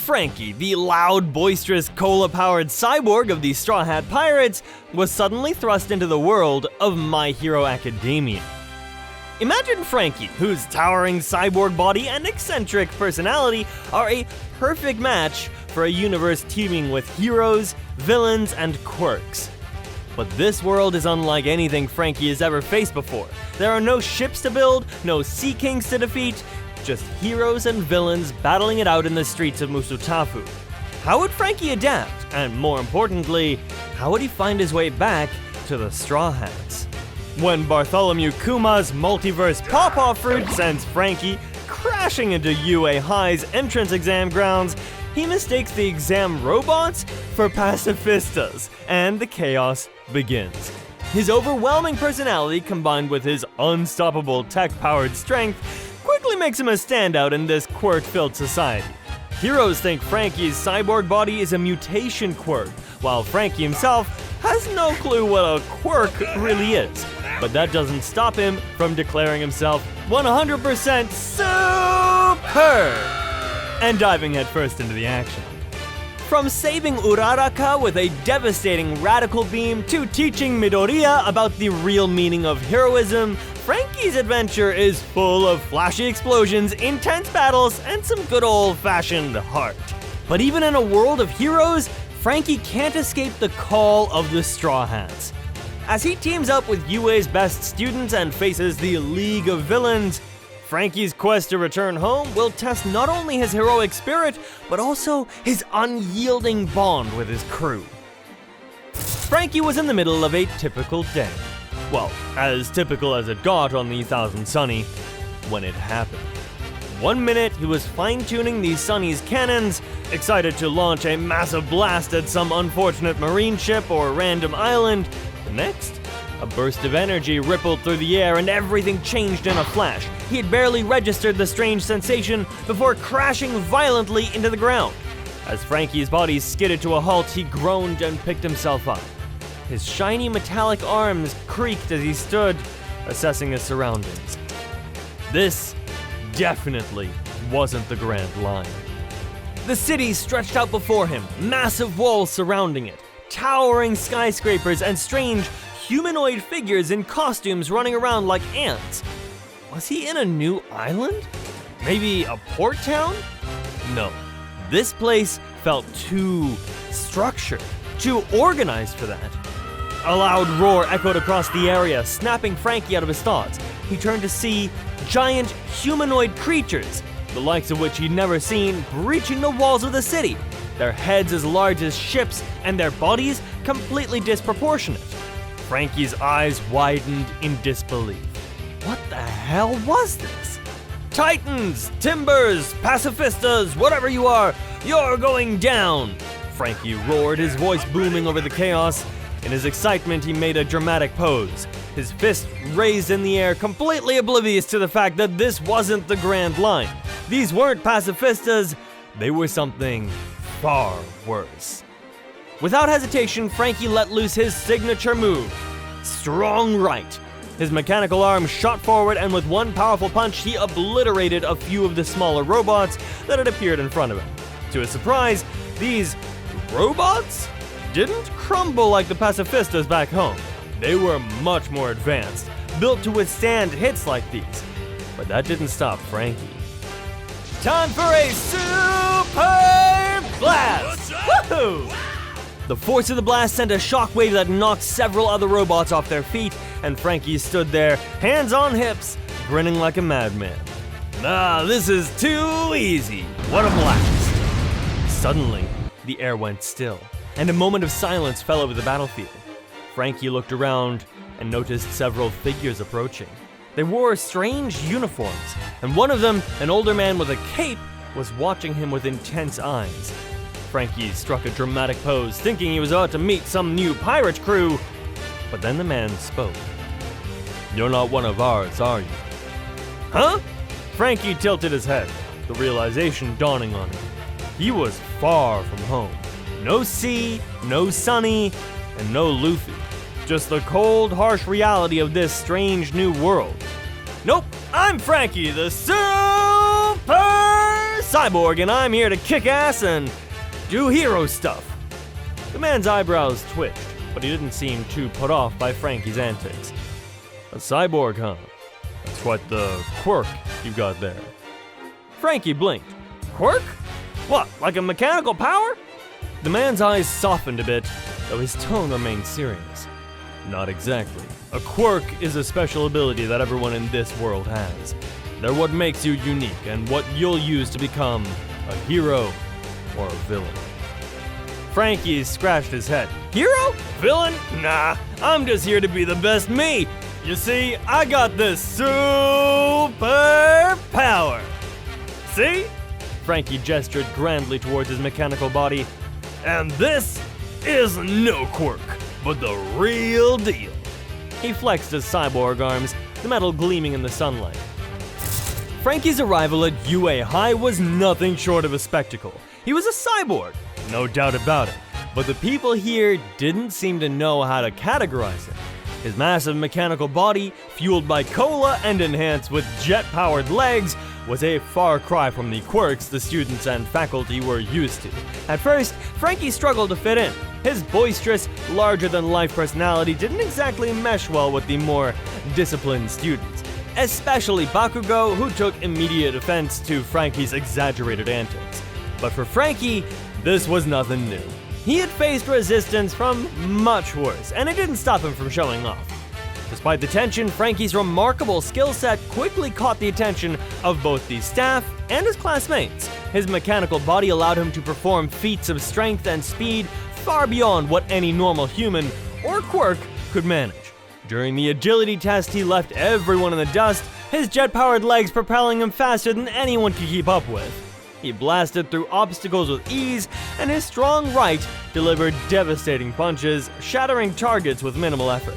Frankie, the loud, boisterous, cola-powered cyborg of the Straw Hat Pirates, was suddenly thrust into the world of My Hero Academia. Imagine Frankie, whose towering cyborg body and eccentric personality are a perfect match for a universe teeming with heroes, villains, and quirks. But this world is unlike anything Frankie has ever faced before. There are no ships to build, no sea kings to defeat, just heroes and villains battling it out in the streets of Musutafu. How would Frankie adapt? And more importantly, how would he find his way back to the Straw Hats? When Bartholomew Kuma's multiverse pawpaw fruit sends Frankie crashing into UA High's entrance exam grounds, he mistakes the exam robots for pacifistas, and the chaos begins. His overwhelming personality combined with his unstoppable tech-powered strength quickly makes him a standout in this quirk-filled society. Heroes think Frankie's cyborg body is a mutation quirk, while Frankie himself has no clue what a quirk really is. But that doesn't stop him from declaring himself 100% superb and diving headfirst into the action. From saving Uraraka with a devastating radical beam to teaching Midoriya about the real meaning of heroism, Frankie's adventure is full of flashy explosions, intense battles, and some good old-fashioned heart. But even in a world of heroes, Frankie can't escape the call of the Straw Hats. As he teams up with UA's best students and faces the League of Villains, Frankie's quest to return home will test not only his heroic spirit, but also his unyielding bond with his crew. Frankie was in the middle of a typical day. Well, as typical as it got on the Thousand Sunny, when it happened. 1 minute, he was fine-tuning the Sunny's cannons, excited to launch a massive blast at some unfortunate marine ship or random island. The next, a burst of energy rippled through the air and everything changed in a flash. He had barely registered the strange sensation before crashing violently into the ground. As Frankie's body skidded to a halt, he groaned and picked himself up. His shiny metallic arms creaked as he stood, assessing his surroundings. This definitely wasn't the Grand Line. The city stretched out before him, massive walls surrounding it, towering skyscrapers and strange humanoid figures in costumes running around like ants. Was he in a new island? Maybe a port town? No. This place felt too structured, too organized for that. A loud roar echoed across the area, snapping Frankie out of his thoughts. He turned to see giant humanoid creatures, the likes of which he'd never seen, breaching the walls of the city, their heads as large as ships and their bodies completely disproportionate. Frankie's eyes widened in disbelief. What the hell was this? Titans, timbers, pacifistas, whatever you are, you're going down! Frankie roared, his voice booming over the chaos. In his excitement, he made a dramatic pose, his fist raised in the air, completely oblivious to the fact that this wasn't the Grand Line. These weren't pacifistas, they were something far worse. Without hesitation, Frankie let loose his signature move, Strong Right. His mechanical arm shot forward, and with one powerful punch, he obliterated a few of the smaller robots that had appeared in front of him. To his surprise, these robots didn't crumble like the pacifistas back home. They were much more advanced, built to withstand hits like these. But that didn't stop Frankie. Time for a super blast! Woohoo! The force of the blast sent a shockwave that knocked several other robots off their feet, and Frankie stood there, hands on hips, grinning like a madman. This is too easy. What a blast! Suddenly, the air went still, and a moment of silence fell over the battlefield. Frankie looked around and noticed several figures approaching. They wore strange uniforms, and one of them, an older man with a cape, was watching him with intense eyes. Frankie struck a dramatic pose, thinking he was about to meet some new pirate crew, but then the man spoke. "You're not one of ours, are you?" "Huh?" Frankie tilted his head, the realization dawning on him. He was far from home. No sea, no Sunny, and no Luffy. Just the cold, harsh reality of this strange new world. "Nope, I'm Frankie, the Super Cyborg, and I'm here to kick ass and do hero stuff. The man's eyebrows twitched, but he didn't seem too put off by Frankie's antics. A cyborg, huh? That's quite the quirk you got there. Frankie blinked. Quirk? What, like a mechanical power? The man's eyes softened a bit, though his tone remained serious. Not exactly. A quirk is a special ability that everyone in this world has. They're what makes you unique and what you'll use to become a hero or a villain. Frankie scratched his head. Hero? Villain? Nah, I'm just here to be the best me. You see, I got this super power. See? Frankie gestured grandly towards his mechanical body. And this is no quirk, but the real deal. He flexed his cyborg arms, the metal gleaming in the sunlight. Frankie's arrival at UA High was nothing short of a spectacle. He was a cyborg, no doubt about it, but the people here didn't seem to know how to categorize him. His massive mechanical body, fueled by cola and enhanced with jet-powered legs, was a far cry from the quirks the students and faculty were used to. At first, Frankie struggled to fit in. His boisterous, larger-than-life personality didn't exactly mesh well with the more disciplined students, especially Bakugo, who took immediate offense to Frankie's exaggerated antics. But for Frankie, this was nothing new. He had faced resistance from much worse, and it didn't stop him from showing off. Despite the tension, Frankie's remarkable skill set quickly caught the attention of both the staff and his classmates. His mechanical body allowed him to perform feats of strength and speed far beyond what any normal human or quirk could manage. During the agility test, he left everyone in the dust, his jet-powered legs propelling him faster than anyone could keep up with. He blasted through obstacles with ease, and his strong right delivered devastating punches, shattering targets with minimal effort.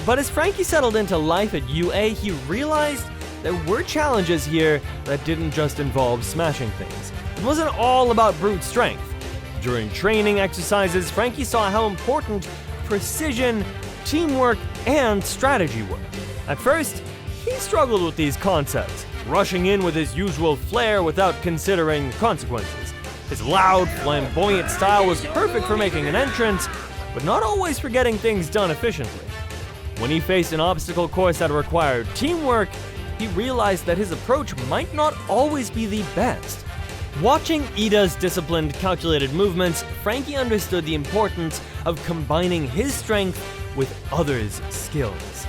But as Frankie settled into life at UA, he realized there were challenges here that didn't just involve smashing things. It wasn't all about brute strength. During training exercises, Frankie saw how important precision, teamwork, and strategy were. At first, he struggled with these concepts, rushing in with his usual flair without considering consequences. His loud, flamboyant style was perfect for making an entrance, but not always for getting things done efficiently. When he faced an obstacle course that required teamwork, he realized that his approach might not always be the best. Watching Ida's disciplined, calculated movements, Frankie understood the importance of combining his strength with others' skills.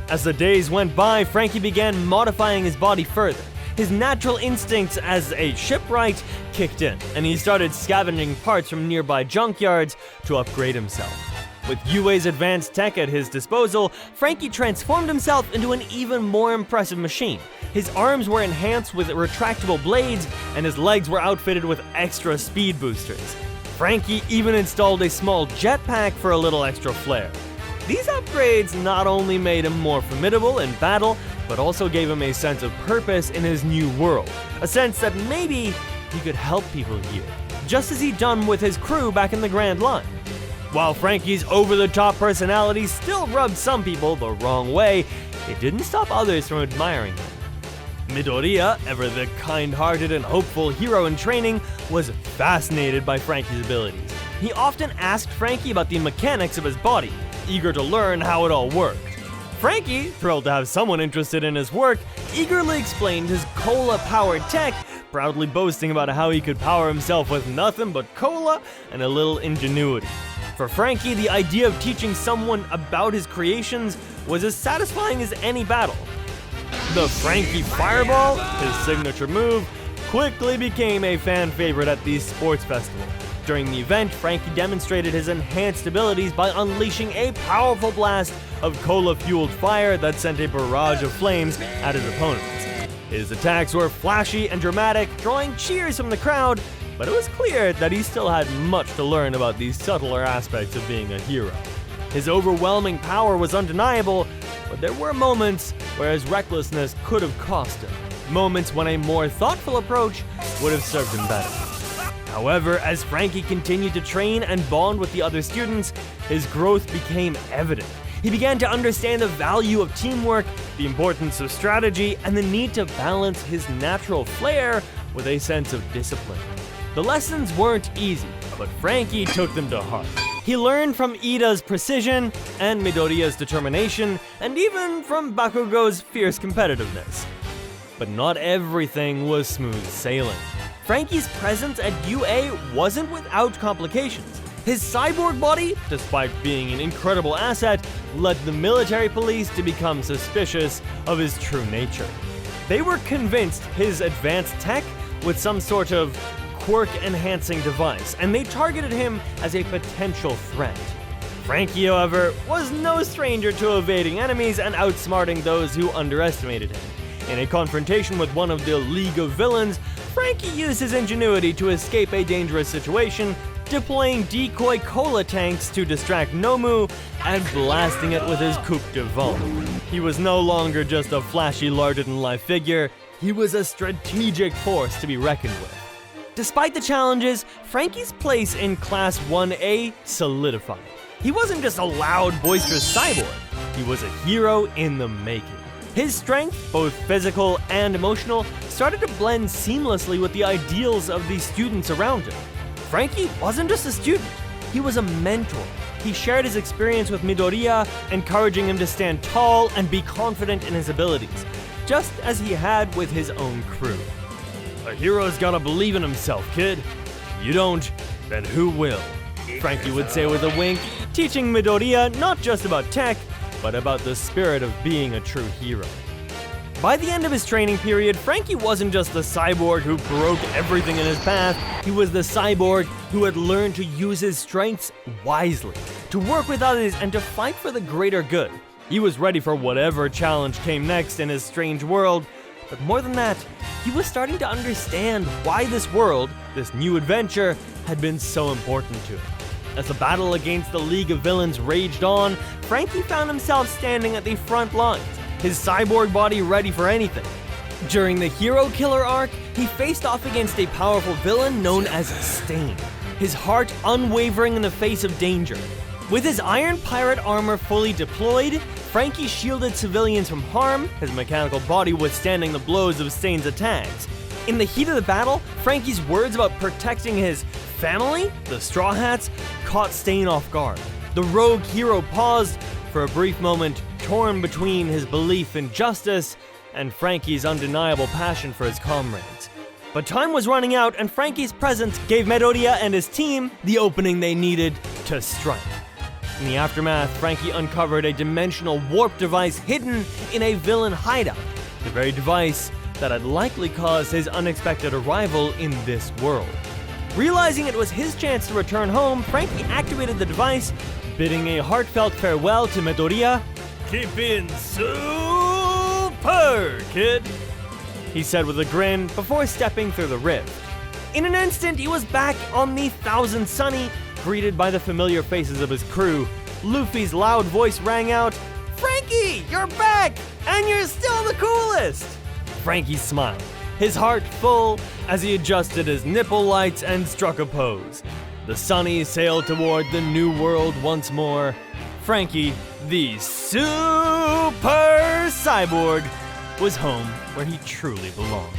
As the days went by, Frankie began modifying his body further. His natural instincts as a shipwright kicked in, and he started scavenging parts from nearby junkyards to upgrade himself. With UA's advanced tech at his disposal, Frankie transformed himself into an even more impressive machine. His arms were enhanced with retractable blades, and his legs were outfitted with extra speed boosters. Frankie even installed a small jetpack for a little extra flair. These upgrades not only made him more formidable in battle, but also gave him a sense of purpose in his new world. A sense that maybe he could help people here, just as he'd done with his crew back in the Grand Line. While Frankie's over-the-top personality still rubbed some people the wrong way, it didn't stop others from admiring him. Midoriya, ever the kind-hearted and hopeful hero in training, was fascinated by Frankie's abilities. He often asked Frankie about the mechanics of his body, eager to learn how it all worked. Frankie, thrilled to have someone interested in his work, eagerly explained his cola-powered tech, proudly boasting about how he could power himself with nothing but cola and a little ingenuity. For Frankie, the idea of teaching someone about his creations was as satisfying as any battle. The Frankie Fireball, his signature move, quickly became a fan favorite at the sports festival. During the event, Frankie demonstrated his enhanced abilities by unleashing a powerful blast of cola-fueled fire that sent a barrage of flames at his opponents. His attacks were flashy and dramatic, drawing cheers from the crowd, but it was clear that he still had much to learn about the subtler aspects of being a hero. His overwhelming power was undeniable, but there were moments where his recklessness could have cost him. Moments when a more thoughtful approach would have served him better. However, as Frankie continued to train and bond with the other students, his growth became evident. He began to understand the value of teamwork, the importance of strategy, and the need to balance his natural flair with a sense of discipline. The lessons weren't easy, but Franky took them to heart. He learned from Iida's precision and Midoriya's determination, and even from Bakugo's fierce competitiveness. But not everything was smooth sailing. Franky's presence at UA wasn't without complications. His cyborg body, despite being an incredible asset, led the military police to become suspicious of his true nature. They were convinced his advanced tech was some sort of quirk-enhancing device, and they targeted him as a potential threat. Franky, however, was no stranger to evading enemies and outsmarting those who underestimated him. In a confrontation with one of the League of Villains, Franky used his ingenuity to escape a dangerous situation, deploying decoy cola tanks to distract Nomu and blasting it with his coupe de vent. He was no longer just a flashy larger-than-life figure, he was a strategic force to be reckoned with. Despite the challenges, Franky's place in Class 1A solidified. He wasn't just a loud, boisterous cyborg, he was a hero in the making. His strength, both physical and emotional, started to blend seamlessly with the ideals of the students around him. Franky wasn't just a student, he was a mentor. He shared his experience with Midoriya, encouraging him to stand tall and be confident in his abilities, just as he had with his own crew. A hero's gotta believe in himself, kid. If you don't, then who will? Franky would say with a wink, teaching Midoriya not just about tech, but about the spirit of being a true hero. By the end of his training period, Franky wasn't just the cyborg who broke everything in his path, he was the cyborg who had learned to use his strengths wisely, to work with others and to fight for the greater good. He was ready for whatever challenge came next in his strange world, but more than that, he was starting to understand why this world, this new adventure, had been so important to him. As the battle against the League of Villains raged on, Franky found himself standing at the front lines, his cyborg body ready for anything. During the Hero Killer arc, he faced off against a powerful villain known as Stain, his heart unwavering in the face of danger. With his Iron Pirate armor fully deployed, Franky shielded civilians from harm, his mechanical body withstanding the blows of Stain's attacks. In the heat of the battle, Franky's words about protecting his family, the Straw Hats, caught Stain off guard. The rogue hero paused for a brief moment, torn between his belief in justice and Franky's undeniable passion for his comrades. But time was running out, and Franky's presence gave Midoriya and his team the opening they needed to strike. In the aftermath, Franky uncovered a dimensional warp device hidden in a villain hideout, the very device that had likely caused his unexpected arrival in this world. Realizing it was his chance to return home, Franky activated the device, bidding a heartfelt farewell to Midoriya. "Keep being super, kid," he said with a grin before stepping through the rift. In an instant, he was back on the Thousand Sunny, greeted by the familiar faces of his crew. Luffy's loud voice rang out, "Franky, you're back, and you're still the coolest!" Franky smiled, his heart full as he adjusted his nipple lights and struck a pose. The Sunny sailed toward the new world once more. Franky, the super cyborg, was home where he truly belonged.